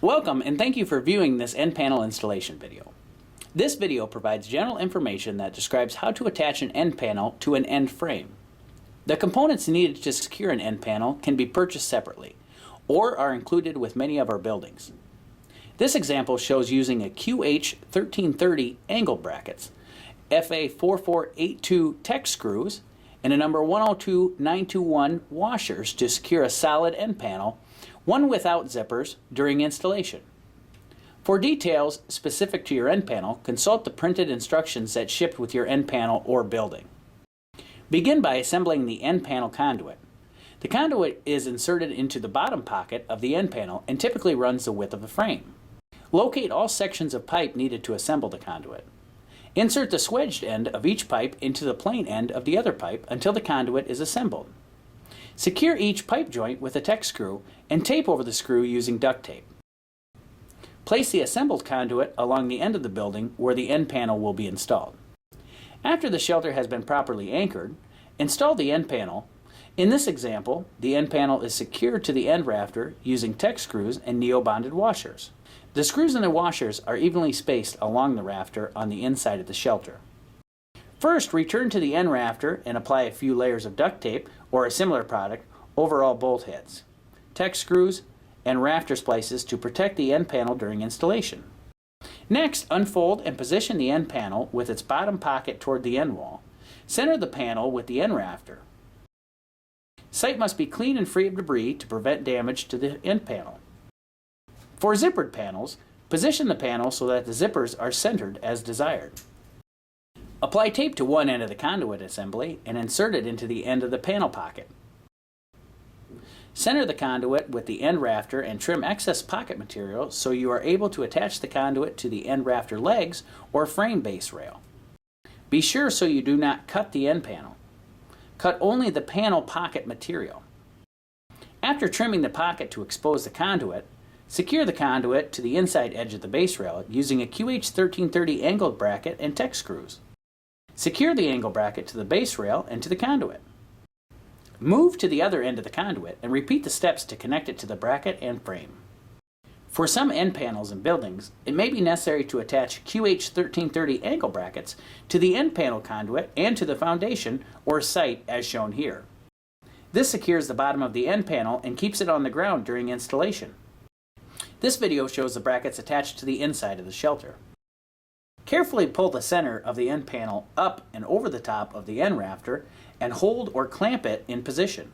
Welcome and thank you for viewing this end panel installation video. This video provides general information that describes how to attach an end panel to an end frame. The components needed to secure an end panel can be purchased separately or are included with many of our buildings. This example shows using a QH1330 angle brackets, FA4482 Tek screws, and a number 102921 washers to secure a solid end panel, one without zippers, during installation. For details specific to your end panel, consult the printed instructions that shipped with your end panel or building. Begin by assembling the end panel conduit. The conduit is inserted into the bottom pocket of the end panel and typically runs the width of the frame. Locate all sections of pipe needed to assemble the conduit. Insert the swedged end of each pipe into the plain end of the other pipe until the conduit is assembled. Secure each pipe joint with a Tek screw and tape over the screw using duct tape. Place the assembled conduit along the end of the building where the end panel will be installed. After the shelter has been properly anchored, install the end panel. In this example, the end panel is secured to the end rafter using Tek screws and neo-bonded washers. The screws and the washers are evenly spaced along the rafter on the inside of the shelter. First, return to the end rafter and apply a few layers of duct tape or a similar product over all bolt heads, Tek screws, and rafter splices to protect the end panel during installation. Next, unfold and position the end panel with its bottom pocket toward the end wall. Center the panel with the end rafter. Site must be clean and free of debris to prevent damage to the end panel. For zippered panels, position the panel so that the zippers are centered as desired. Apply tape to one end of the conduit assembly and insert it into the end of the panel pocket. Center the conduit with the end rafter and trim excess pocket material so you are able to attach the conduit to the end rafter legs or frame base rail. Be sure so you do not cut the end panel. Cut only the panel pocket material. After trimming the pocket to expose the conduit, secure the conduit to the inside edge of the base rail using a QH1330 angled bracket and Tek screws. Secure the angle bracket to the base rail and to the conduit. Move to the other end of the conduit and repeat the steps to connect it to the bracket and frame. For some end panels and buildings, it may be necessary to attach QH1330 angle brackets to the end panel conduit and to the foundation or site as shown here. This secures the bottom of the end panel and keeps it on the ground during installation. This video shows the brackets attached to the inside of the shelter. Carefully pull the center of the end panel up and over the top of the end rafter and hold or clamp it in position.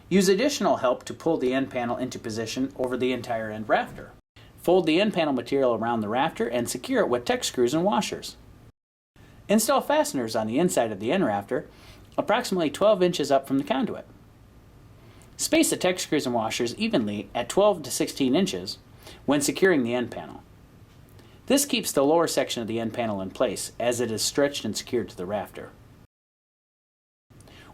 Use additional help to pull the end panel into position over the entire end rafter. Fold the end panel material around the rafter and secure it with Tek screws and washers. Install fasteners on the inside of the end rafter, approximately 12 inches up from the conduit. Space the Tek screws and washers evenly at 12 to 16 inches when securing the end panel. This keeps the lower section of the end panel in place as it is stretched and secured to the rafter.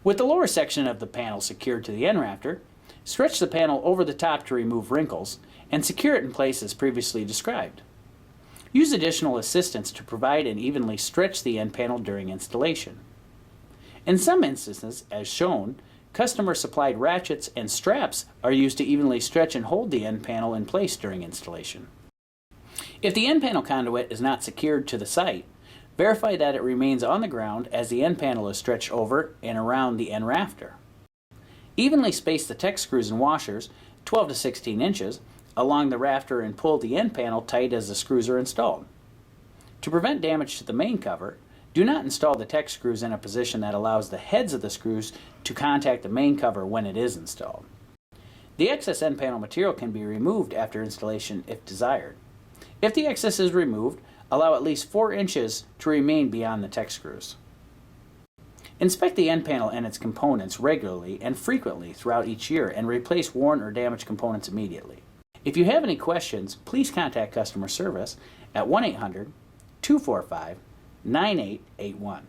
With the lower section of the panel secured to the end rafter, stretch the panel over the top to remove wrinkles and secure it in place as previously described. Use additional assistance to provide and evenly stretch the end panel during installation. In some instances, as shown, customer-supplied ratchets and straps are used to evenly stretch and hold the end panel in place during installation. If the end panel conduit is not secured to the site, verify that it remains on the ground as the end panel is stretched over and around the end rafter. Evenly space the Tek screws and washers, 12 to 16 inches, along the rafter and pull the end panel tight as the screws are installed. To prevent damage to the main cover, do not install the Tek screws in a position that allows the heads of the screws to contact the main cover when it is installed. The excess end panel material can be removed after installation if desired. If the excess is removed, allow at least 4 inches to remain beyond the Tek screws. Inspect the end panel and its components regularly and frequently throughout each year and replace worn or damaged components immediately. If you have any questions, please contact customer service at 1-800-245-9881.